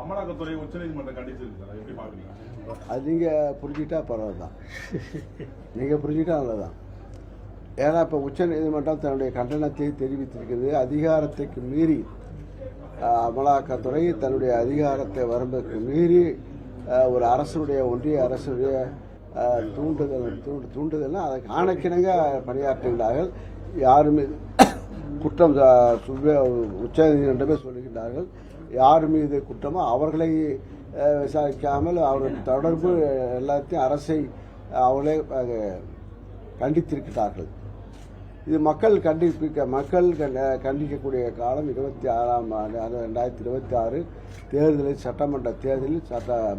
அமலாக்கத்துறை உச்சநீதிமன்றம் கண்டிச்சிருக்கு, எப்படி பாக்குறீங்க? அது நீங்கள் புரிஞ்சுக்கிட்டா பரவாயில்தான், நீங்கள் புரிஞ்சுக்கிட்டா நல்லதான். ஏன்னா இப்போ உச்சநீதிமன்றம் தன்னுடைய கண்டனத்தை தெரிவித்திருக்கிறது. அதிகாரத்துக்கு மீறி அமலாக்கத்துறை தன்னுடைய அதிகாரத்தை வரம்புக்கு மீறி ஒரு அரசுடைய ஒன்றிய அரசுடைய தூண்டுதல்னா அதை காணக்கிணங்க பணியாற்றுகிறார்கள். யாருமே குற்றம் உச்சநீதிமன்றமே சொல்லுகின்றார்கள். யார் மீது குற்றமோ அவர்களை விசாரிக்காமல் அவர்கள் தொடர்பு எல்லாத்தையும் அரசை அவர்களே கண்டித்திருக்கிறார்கள். இது மக்கள் கண்டிக்கக்கூடிய காலம் 26ஆம் ஆண்டு 2026 தேர்தலில், சட்டமன்ற தேர்தலில்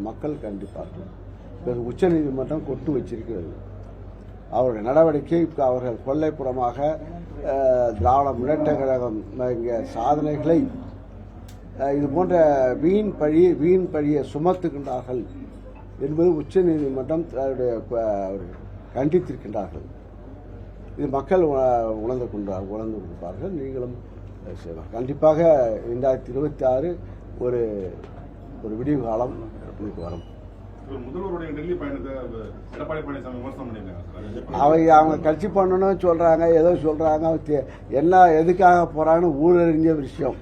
மக்கள் கண்டிப்பார்கள். உச்சநீதிமன்றம் கொட்டு வச்சிருக்கிறது. அவருடைய நடவடிக்கை அவர்கள் கொல்லைப்புறமாக திராவிட முன்னேற்ற கழகம் இங்கே சாதனைகளை இது போன்ற வீண் பழியை சுமத்துகின்றார்கள் என்பது உச்சநீதிமன்றம் கண்டித்திருக்கின்றார்கள். இது மக்கள் உணர்ந்து கொண்டிருப்பார்கள். நீங்களும் கண்டிப்பாக 2026 ஒரு விடிவு காலம் இதுக்கு வரும். முதல்வருடைய டெல்லி பயணத்தை எடப்பாடி பழனிசாமி விமர்சனம் பண்ணியிருக்காங்க. அவங்க கட்சி பண்ணணும்னு சொல்றாங்க, ஏதோ சொல்றாங்க. என்ன எதுக்காக போறாங்கன்னு ஊரறிஞ்ச விஷயம்.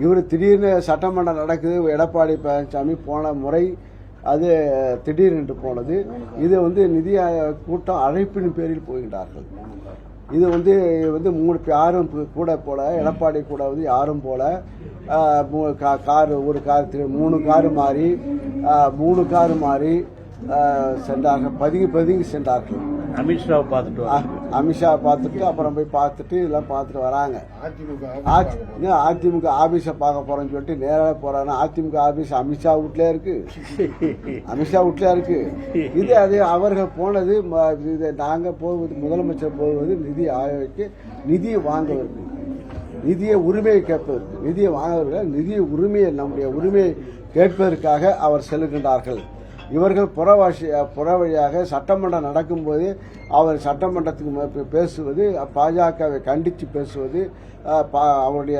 இவர் திடீர்னு சட்டமன்றம் நடக்குது, எடப்பாடி பழனிசாமி போன முறை அது திடீரென்று போனது. இது நிதி ஆயோக் கூட்டம் அழைப்பின் பேரில் போகின்றார்கள். இது யாரும் கூட போல, எடப்பாடி கூட யாரும் போல ஒரு கார் 3 காரு மாறி சென்றார்கள். பதுங்கி சென்றார்கள். அமித்ஷா பார்த்துட்டு அப்புறம் போய் பார்த்துட்டு இதெல்லாம் பார்த்துட்டு வராங்க. அதிமுக ஆபீஸை பார்க்க போறேன்னு சொல்லிட்டு நேராக போறாங்க. அதிமுக ஆபீஸ் அமித்ஷா வீட்லயே இருக்கு. இது அது அவர்கள் போனது. நாங்க போவது, முதலமைச்சர் போவது நிதி ஆயோக்கு நிதியை வாங்குவதற்கு, நிதியை உரிமையை கேட்பதற்கு, நிதியை வாங்குவதற்கு, நிதிய உரிமையை, நம்முடைய உரிமையை கேட்பதற்காக அவர் செல்கின்றார்கள். இவர்கள் புற வழியாக சட்டமன்றம் நடக்கும்போது அவர் சட்டமன்றத்துக்கு பேசுவது, பாஜகவை கண்டித்து பேசுவது, அவருடைய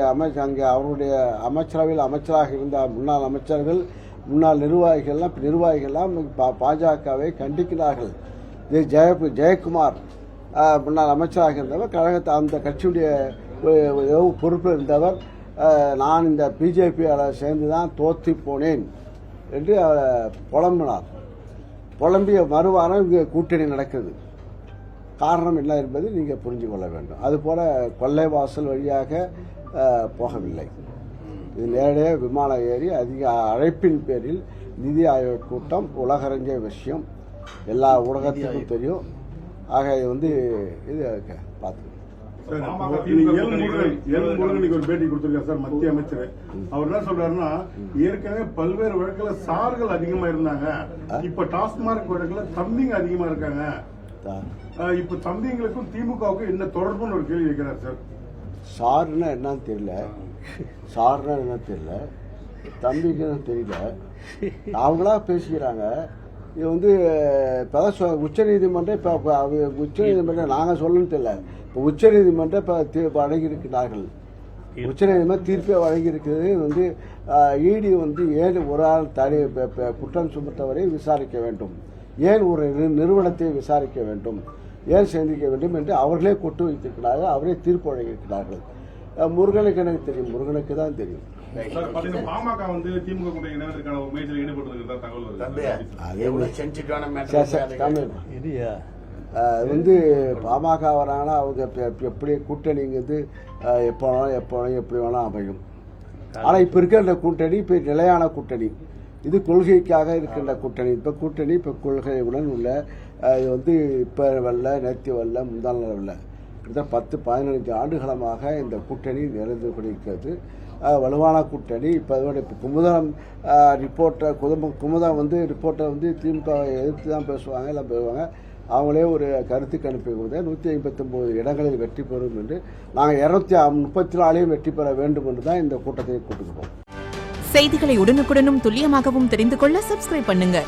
அவருடைய அமைச்சரவையில் அமைச்சராக இருந்த முன்னாள் அமைச்சர்கள், முன்னாள் நிர்வாகிகள்லாம் பாஜகவை கண்டிக்கிறார்கள். ஜெயக்குமார் முன்னாள் அமைச்சராக இருந்தவர், கழகத்தை அந்த கட்சியுடைய பொறுப்பில் இருந்தவர். நான் இந்த பிஜேபியால் சேர்ந்து தான் தோற்றி போனேன் என்று புலம்பினார். புலம்பிய மறுவாரம் இங்கே கூட்டணி நடக்குது. காரணம் என்ன என்பது நீங்கள் புரிஞ்சு கொள்ள வேண்டும். அதுபோல கொல்லைவாசல் வழியாக போகவில்லை. இது நேரடியாக விமானம் ஏறி அதிக அழைப்பின் பேரில் நிதி ஆயோக் கூட்டம் உலகறிஞ்ச விஷயம், எல்லா ஊடகத்துக்கும் தெரியும். ஆக இது பார்த்து பேட்டி கொடுத்திருக்காரு சார் மத்திய அமைச்சர். அவர் என்ன சொல்றாருன்னா, ஏற்கனவே பல்வேறு வழக்குல சார்கள் அதிகமா இருந்தாங்க, இப்ப டாஸ்மாக் வழக்குல தம்பிங்க அதிகமா இருக்காங்க. இப்ப தம்பிங்களுக்கும் திமுகவுக்கும் என்ன தொடர்புன்னு ஒரு கேள்வி வைக்கிறார் சார். சாருன்னா என்னன்னு தெரியல, தம்பிக்குன்னு தெரியல, அவங்களா பேசிக்கிறாங்க. இது இப்பதான் உச்சநீதிமன்றம் நாங்கள் சொல்லணும்னு தெரியல, இப்போ உச்சநீதிமன்றம் வழங்கியிருக்கிறார்கள். உச்சநீதிமன்றம் தீர்ப்பை வழங்கியிருக்கிறது. இடி ஏன் ஒரு ஆள் குற்றம் சுமத்தவரை விசாரிக்க வேண்டும், ஏன் ஒரு நிறுவனத்தை விசாரிக்க வேண்டும், ஏன் சிந்திக்க வேண்டும் என்று அவர்களே கொட்டு வைத்திருக்கிறார்கள். அவரே தீர்ப்பு வழங்கியிருக்கிறார்கள். முருகனுக்கு எனக்கு தெரியும், முருகனுக்கு தான் தெரியும். பாமக திமுக கூட இணைவதற்கான ஒரு முயற்சியில் ஈடுபட்டு தகவல் பாமக வராங்கன்னா அவங்க எப்படி கூட்டணிங்கிறது எப்போ வேணாலும் எப்படி வேணாலும் அமையும். ஆனால் இப்போ இருக்கிற கூட்டணி இப்போ நிலையான கூட்டணி, இது கொள்கைக்காக இருக்கின்ற கூட்டணி. இப்போ கொள்கையுடன் உள்ள இது இப்போ வரல, நேற்று வரல, முந்தாள் வரல, கிட்டத்தட்ட 10-15 ஆண்டுகளமாக இந்த கூட்டணி நிறைந்து கொண்டிருக்கிறது. வலுவான கூட்டணி. இப்போ குமுதம் ரிப்போர்ட்டர் ரிப்போர்ட்டர் திமுக எதிர்த்து தான் பேசுவாங்க, எல்லாம் பேசுவாங்க. அவங்களே ஒரு கருத்து கணிப்பு 159 இடங்களில் வெற்றி பெறும் என்று, நாங்கள் 234 வெற்றி பெற வேண்டும் என்று தான் இந்த கூட்டத்தை கூட்டுக்கிறோம். செய்திகளை உடனுக்குடனும் துல்லியமாகவும் தெரிந்து கொள்ள சப்ஸ்கிரைப் பண்ணுங்க.